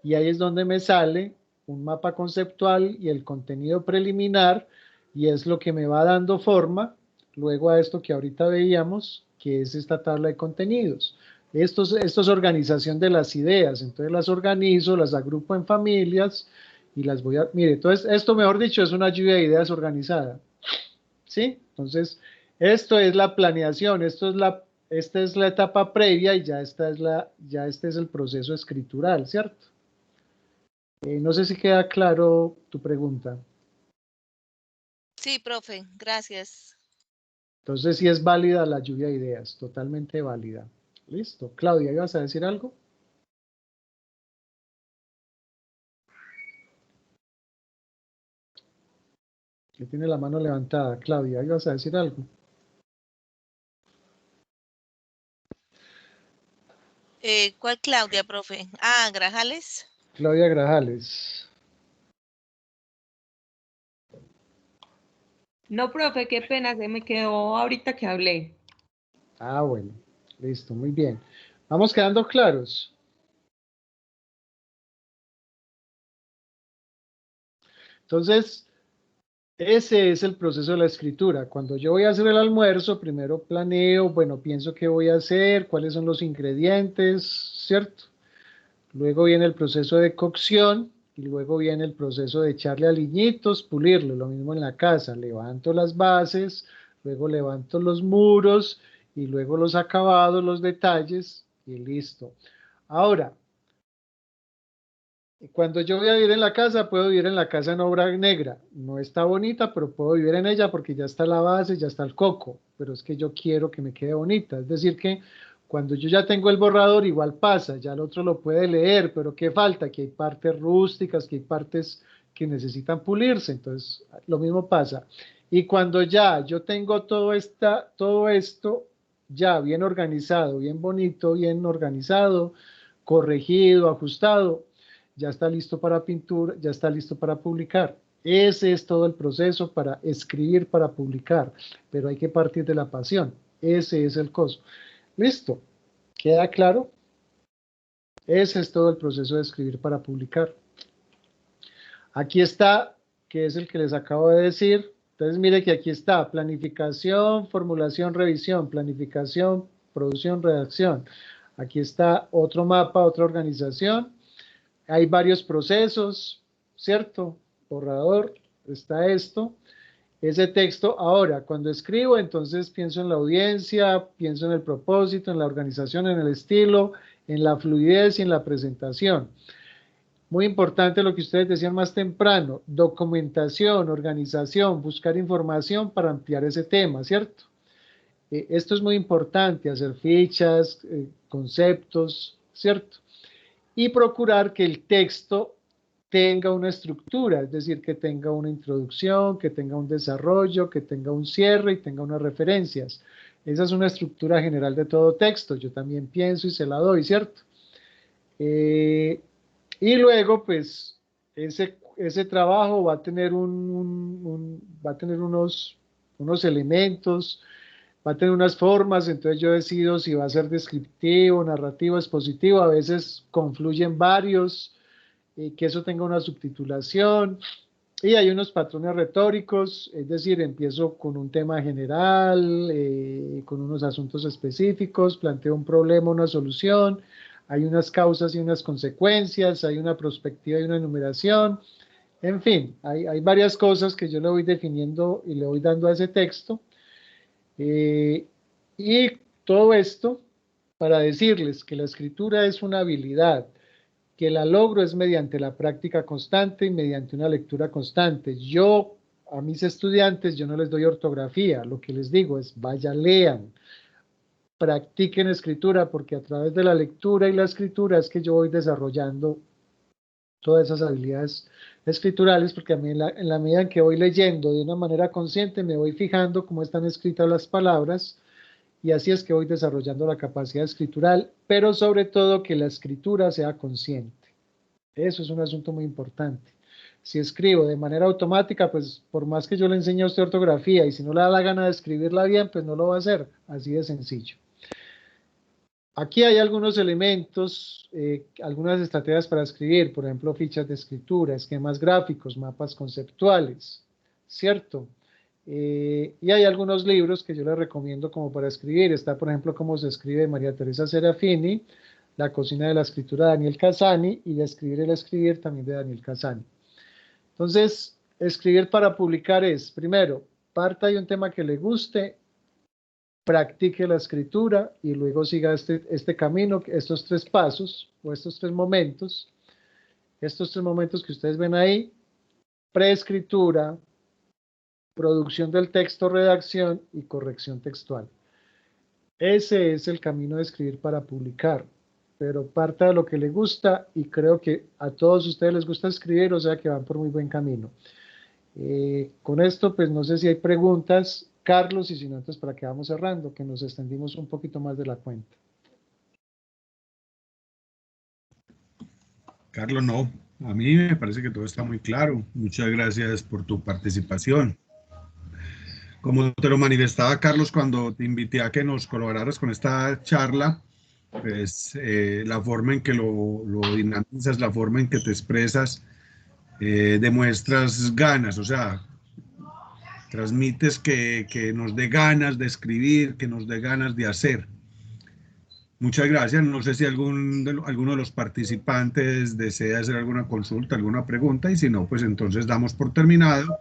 y ahí es donde me sale un mapa conceptual y el contenido preliminar y es lo que me va dando forma luego a esto que ahorita veíamos, que es esta tabla de contenidos. Esto es organización de las ideas, entonces las organizo, las agrupo en familias y las voy a... Mire, entonces esto mejor dicho es una lluvia de ideas organizada, ¿sí? Entonces, esto es la planeación, esta es la etapa previa y ya este es el proceso escritural, ¿cierto? No sé si queda claro tu pregunta. Sí, profe, gracias. Entonces, sí es válida la lluvia de ideas, totalmente válida. Listo. Claudia, ¿ibas a decir algo? Que tiene la mano levantada. Claudia, ¿ibas a decir algo? ¿Cuál Claudia, profe? Ah, Grajales. Claudia Grajales. No, profe, qué pena, se me quedó ahorita que hablé. Ah, bueno, listo, muy bien. ¿Vamos quedando claros? Entonces, ese es el proceso de la escritura. Cuando yo voy a hacer el almuerzo, primero planeo, bueno, pienso qué voy a hacer, cuáles son los ingredientes, ¿cierto? Luego viene el proceso de cocción y luego viene el proceso de echarle aliñitos, pulirlo, lo mismo en la casa. Levanto las bases, luego levanto los muros y luego los acabados, los detalles y listo. Ahora, cuando yo voy a vivir en la casa, puedo vivir en la casa en obra negra. No está bonita, pero puedo vivir en ella porque ya está la base, ya está el coco. Pero es que yo quiero que me quede bonita. Es decir que cuando yo ya tengo el borrador, igual pasa. Ya el otro lo puede leer, pero ¿qué falta? Que hay partes rústicas, que hay partes que necesitan pulirse. Entonces, lo mismo pasa. Y cuando ya yo tengo todo esto ya bien organizado, bien bonito, bien organizado, corregido, ajustado, ya está listo para pintura, ya está listo para publicar. Ese es todo el proceso para escribir, para publicar, pero hay que partir de la pasión. Ese es el coso. ¿Listo? ¿Queda claro? Ese es todo el proceso de escribir para publicar. Aquí está, que es el que les acabo de decir. Entonces, mire que aquí está planificación, formulación, revisión, planificación, producción, redacción. Aquí está otro mapa, otra organización. Hay varios procesos, ¿cierto? Borrador, está esto. Ese texto, ahora, cuando escribo, entonces pienso en la audiencia, pienso en el propósito, en la organización, en el estilo, en la fluidez y en la presentación. Muy importante lo que ustedes decían más temprano, documentación, organización, buscar información para ampliar ese tema, ¿cierto? Esto es muy importante, hacer fichas, conceptos, ¿cierto? Y procurar que el texto tenga una estructura, es decir, que tenga una introducción, que tenga un desarrollo, que tenga un cierre y tenga unas referencias. Esa es una estructura general de todo texto, yo también pienso y se la doy, ¿cierto? Y luego, pues, ese trabajo va a tener, va a tener unos elementos, va a tener unas formas, entonces yo decido si va a ser descriptivo, narrativo, expositivo, a veces confluyen varios, que eso tenga una subtitulación, y hay unos patrones retóricos, es decir, empiezo con un tema general, con unos asuntos específicos, planteo un problema, una solución, hay unas causas y unas consecuencias, hay una perspectiva y una enumeración, en fin, hay varias cosas que yo le voy definiendo y le voy dando a ese texto. Y todo esto para decirles que la escritura es una habilidad, que la logro es mediante la práctica constante y mediante una lectura constante. Yo, a mis estudiantes, yo no les doy ortografía, lo que les digo es, vaya, lean, practiquen escritura, porque a través de la lectura y la escritura es que yo voy desarrollando todas esas habilidades escriturales, porque a mí en la medida en que voy leyendo de una manera consciente, me voy fijando cómo están escritas las palabras, y así es que voy desarrollando la capacidad escritural, pero sobre todo que la escritura sea consciente. Eso es un asunto muy importante. Si escribo de manera automática, pues por más que yo le enseñe a usted ortografía, y si no le da la gana de escribirla bien, pues no lo va a hacer, así de sencillo. Aquí hay algunos elementos, algunas estrategias para escribir, por ejemplo, fichas de escritura, esquemas gráficos, mapas conceptuales, ¿cierto? Y hay algunos libros que yo les recomiendo como para escribir. Está, por ejemplo, Cómo se escribe María Teresa Serafini, La cocina de la escritura de Daniel Casani y De escribir el escribir también de Daniel Casani. Entonces, escribir para publicar es, primero, parta de un tema que le guste, practique la escritura y luego siga este camino, estos tres pasos o estos tres momentos que ustedes ven ahí: preescritura, producción del texto, redacción y corrección textual. Ese es el camino de escribir para publicar, pero parta de lo que le gusta, y creo que a todos ustedes les gusta escribir, o sea que van por muy buen camino. Con esto, pues no sé si hay preguntas, Carlos, y si no, entonces para que vamos cerrando, que nos extendimos un poquito más de la cuenta. Carlos, no, a mí me parece que todo está muy claro. Muchas gracias por tu participación. Como te lo manifestaba, Carlos, cuando te invité a que nos colaboraras con esta charla, pues la forma en que lo dinamizas, la forma en que te expresas, demuestras ganas, o sea, transmites que nos dé ganas de escribir, que nos dé ganas de hacer. Muchas gracias. No sé si alguno de los participantes desea hacer alguna consulta, alguna pregunta, y si no, pues entonces damos por terminado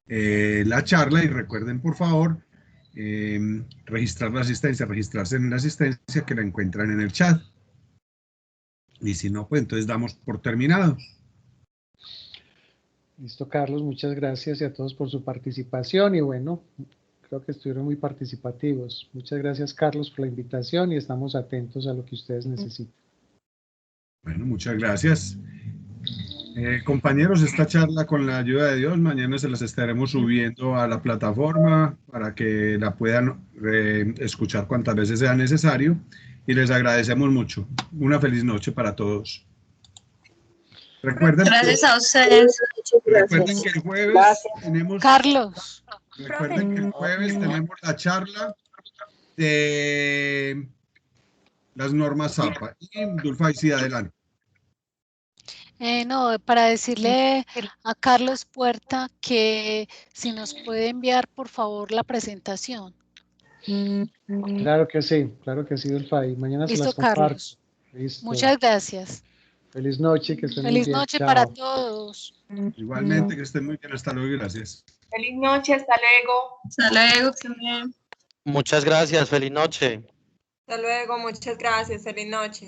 la charla, y recuerden, por favor, registrar la asistencia, registrarse en la asistencia que la encuentran en el chat. Y si no, pues entonces damos por terminado. Listo, Carlos, muchas gracias y a todos por su participación, y bueno, creo que estuvieron muy participativos. Muchas gracias, Carlos, por la invitación, y estamos atentos a lo que ustedes necesiten. Bueno, muchas gracias. Compañeros, esta charla, con la ayuda de Dios, mañana se las estaremos subiendo a la plataforma para que la puedan escuchar cuantas veces sea necesario, y les agradecemos mucho. Una feliz noche para todos. Recuerden, Gracias a ustedes. Recuerden que el jueves tenemos... Carlos. Recuerden que el jueves tenemos la charla de las normas APA. Y Dulfa, sí, adelante. No, para decirle a Carlos Puerta que si nos puede enviar, por favor, la presentación. Claro que sí, Dulfa, y mañana se las comparto. Carlos. Listo. Muchas gracias. Feliz noche, que estén muy Feliz bien. noche Chao. para todos. Igualmente, que estén muy bien. Hasta luego y gracias. Feliz noche, hasta luego. Hasta luego, que estén bien. Muchas gracias, feliz noche. Hasta luego, muchas gracias, feliz noche.